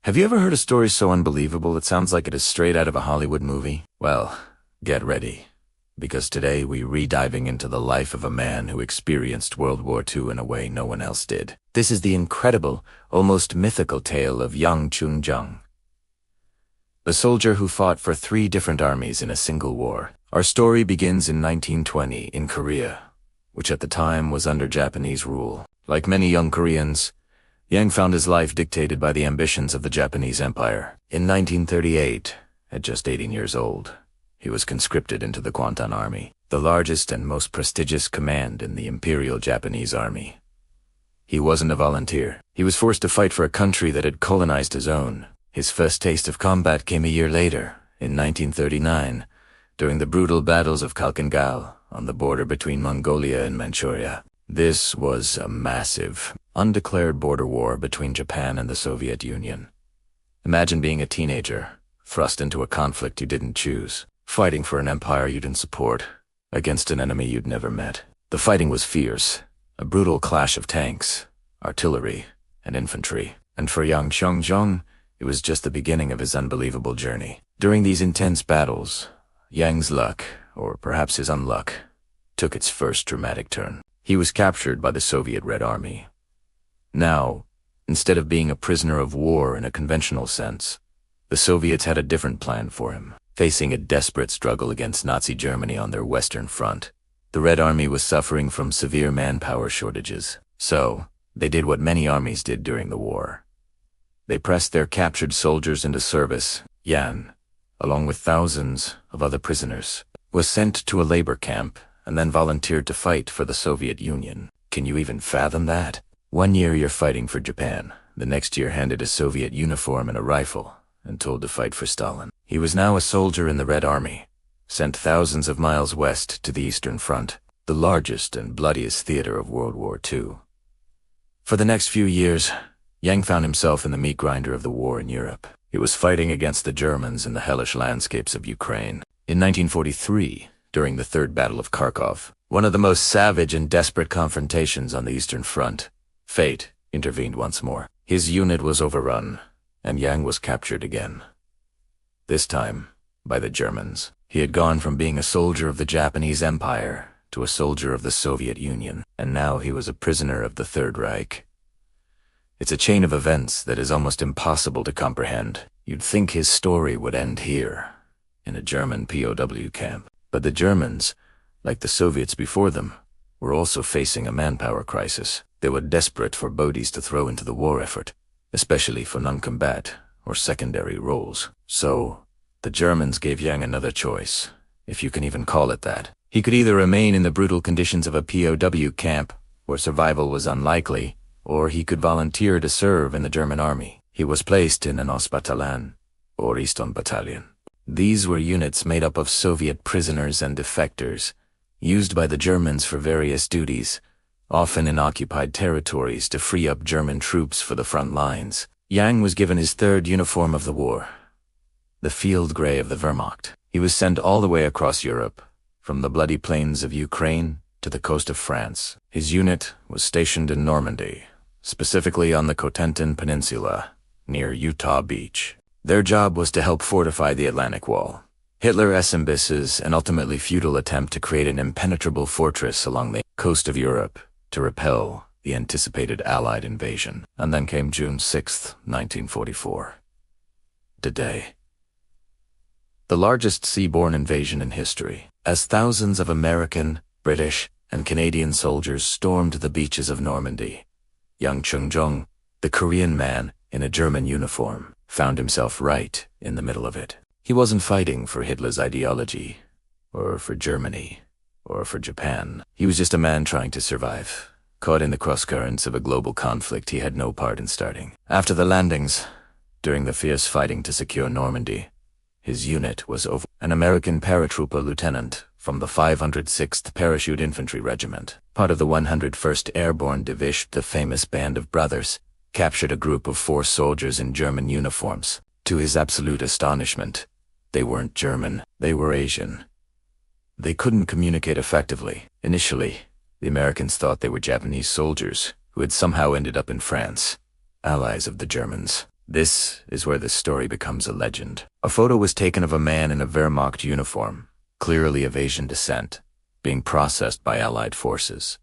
Have you ever heard a story so unbelievable it sounds like it is straight out of a Hollywood movie? Well, get ready, because today we re-diving into the life of a man who experienced World War II in a way no one else did. This is the incredible, almost mythical tale of Yang Kyoungjong, the soldier who fought for 3 different armies in a single war. Our story begins in 1920 in Korea, which at the time was under Japanese rule. Like many young Koreans, Yang found his life dictated by the ambitions of the Japanese Empire. In 1938, at just 18 years old, he was conscripted into the Kwantan Army, the largest and most prestigious command in the Imperial Japanese Army. He wasn't a volunteer. He was forced to fight for a country that had colonized his own. His first taste of combat came a year later, in 1939, during the brutal battles of Khalkhin on the border between Mongolia and Manchuria. This was a massive, undeclared border war between Japan and the Soviet Union. Imagine being a teenager, thrust into a conflict you didn't choose, fighting for an empire you didn't support, against an enemy you'd never met. The fighting was fierce, a brutal clash of tanks, artillery, and infantry. And for Yang Kyoungjong, it was just the beginning of his unbelievable journey. During these intense battles, Yang's luck, or perhaps his unluck, took its first dramatic turn. He was captured by the Soviet Red Army. Now, instead of being a prisoner of war in a conventional sense, the Soviets had a different plan for him. Facing a desperate struggle against Nazi Germany on their Western Front, the Red Army was suffering from severe manpower shortages. So, they did what many armies did during the war. They pressed their captured soldiers into service. Yan, along with thousands of other prisoners, was sent to a labor camp and then volunteered to fight for the Soviet Union. Can you even fathom that? 1 year you're fighting for Japan, the next year handed a Soviet uniform and a rifle, and told to fight for Stalin. He was now a soldier in the Red Army, sent thousands of miles west to the Eastern Front, the largest and bloodiest theater of World War II. For the next few years, Yang found himself in the meat grinder of the war in Europe. He was fighting against the Germans in the hellish landscapes of Ukraine. In 1943, during the Third Battle of Kharkov, one of the most savage and desperate confrontations on the Eastern Front, fate intervened once more. His unit was overrun, and Yang was captured again. This time, by the Germans. He had gone from being a soldier of the Japanese Empire to a soldier of the Soviet Union, and now he was a prisoner of the Third Reich. It's a chain of events that is almost impossible to comprehend. You'd think his story would end here, in a German POW camp. But the Germans, like the Soviets before them, were also facing a manpower crisis. They were desperate for bodies to throw into the war effort, especially for non-combat or secondary roles. So, the Germans gave Yang another choice, if you can even call it that. He could either remain in the brutal conditions of a POW camp, where survival was unlikely, or he could volunteer to serve in the German army. He was placed in an Ostbatalan, or Eastern Battalion. These were units made up of Soviet prisoners and defectors, used by the Germans for various duties, often in occupied territories to free up German troops for the front lines. Yang was given his 3rd uniform of the war, the field gray of the Wehrmacht. He was sent all the way across Europe, from the bloody plains of Ukraine to the coast of France. His unit was stationed in Normandy, specifically on the Cotentin Peninsula, near Utah Beach. Their job was to help fortify the Atlantic Wall, Hitler's ambitious and ultimately futile attempt to create an impenetrable fortress along the coast of Europe to repel the anticipated Allied invasion. And then came June 6, 1944. Today, the largest seaborne invasion in history, as thousands of American, British, and Canadian soldiers stormed the beaches of Normandy. Yang Kyoungjong, the Korean man in a German uniform, found himself right in the middle of it. He wasn't fighting for Hitler's ideology, or for Germany, or for Japan. He was just a man trying to survive, caught in the crosscurrents of a global conflict he had no part in starting. After the landings, during the fierce fighting to secure Normandy, his unit was over. An American paratrooper lieutenant from the 506th Parachute Infantry Regiment, part of the 101st Airborne Division, the famous Band of Brothers, captured a group of 4 soldiers in German uniforms. To his absolute astonishment, they weren't German, they were Asian. They couldn't communicate effectively. Initially, the Americans thought they were Japanese soldiers who had somehow ended up in France, allies of the Germans. This is where this story becomes a legend. A photo was taken of a man in a Wehrmacht uniform, clearly of Asian descent, being processed by Allied forces.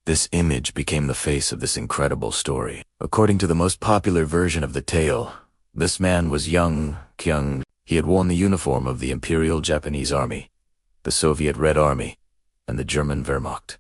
This image became the face of this incredible story. According to the most popular version of the tale, this man was Yang Kyoungjong. He had worn the uniform of the Imperial Japanese Army, the Soviet Red Army, and the German Wehrmacht,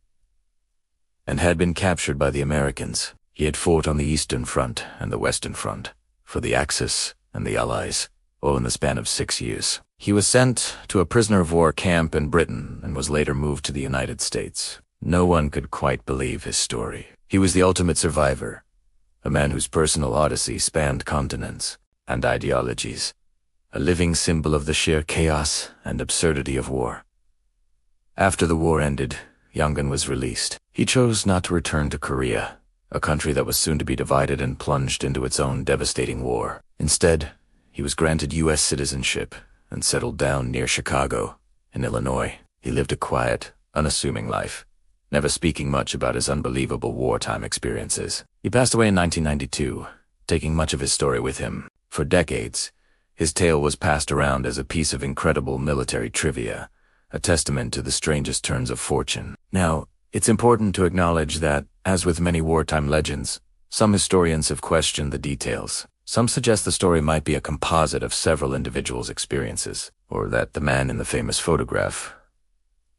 and had been captured by the Americans. He had fought on the Eastern Front and the Western Front, for the Axis and the Allies, all in the span of 6 years. He was sent to a prisoner of war camp in Britain and was later moved to the United States. No one could quite believe his story. He was the ultimate survivor, a man whose personal odyssey spanned continents and ideologies, a living symbol of the sheer chaos and absurdity of war. After the war ended, Kyoungjong was released. He chose not to return to Korea, a country that was soon to be divided and plunged into its own devastating war. Instead, he was granted U.S. citizenship and settled down near Chicago, in Illinois. He lived a quiet, unassuming life, never speaking much about his unbelievable wartime experiences. He passed away in 1992, taking much of his story with him. For decades, his tale was passed around as a piece of incredible military trivia, a testament to the strangest turns of fortune. Now, it's important to acknowledge that, as with many wartime legends, some historians have questioned the details. Some suggest the story might be a composite of several individuals' experiences, or that the man in the famous photograph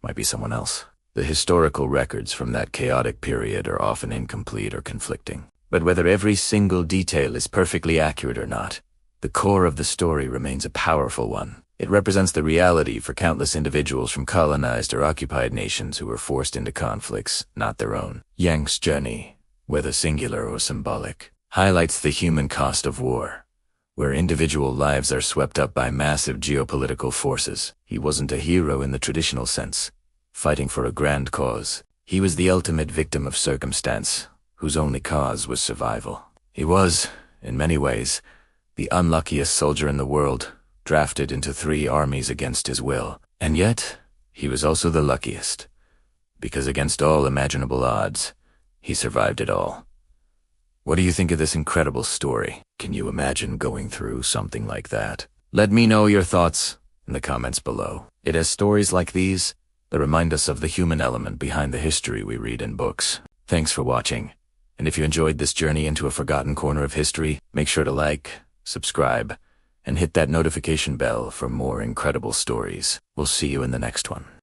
might be someone else. The historical records from that chaotic period are often incomplete or conflicting. But whether every single detail is perfectly accurate or not, the core of the story remains a powerful one. It represents the reality for countless individuals from colonized or occupied nations who were forced into conflicts not their own. Yang's journey, whether singular or symbolic, highlights the human cost of war, where individual lives are swept up by massive geopolitical forces. He wasn't a hero in the traditional sense, fighting for a grand cause. He was the ultimate victim of circumstance, whose only cause was survival. He was, in many ways, the unluckiest soldier in the world, drafted into 3 armies against his will. And yet, he was also the luckiest, because against all imaginable odds, he survived it all. What do you think of this incredible story? Can you imagine going through something like that? Let me know your thoughts in the comments below. It has stories like these that remind us of the human element behind the history we read in books. Thanks for watching, and if you enjoyed this journey into a forgotten corner of history, make sure to like, subscribe, and hit that notification bell for more incredible stories. We'll see you in the next one.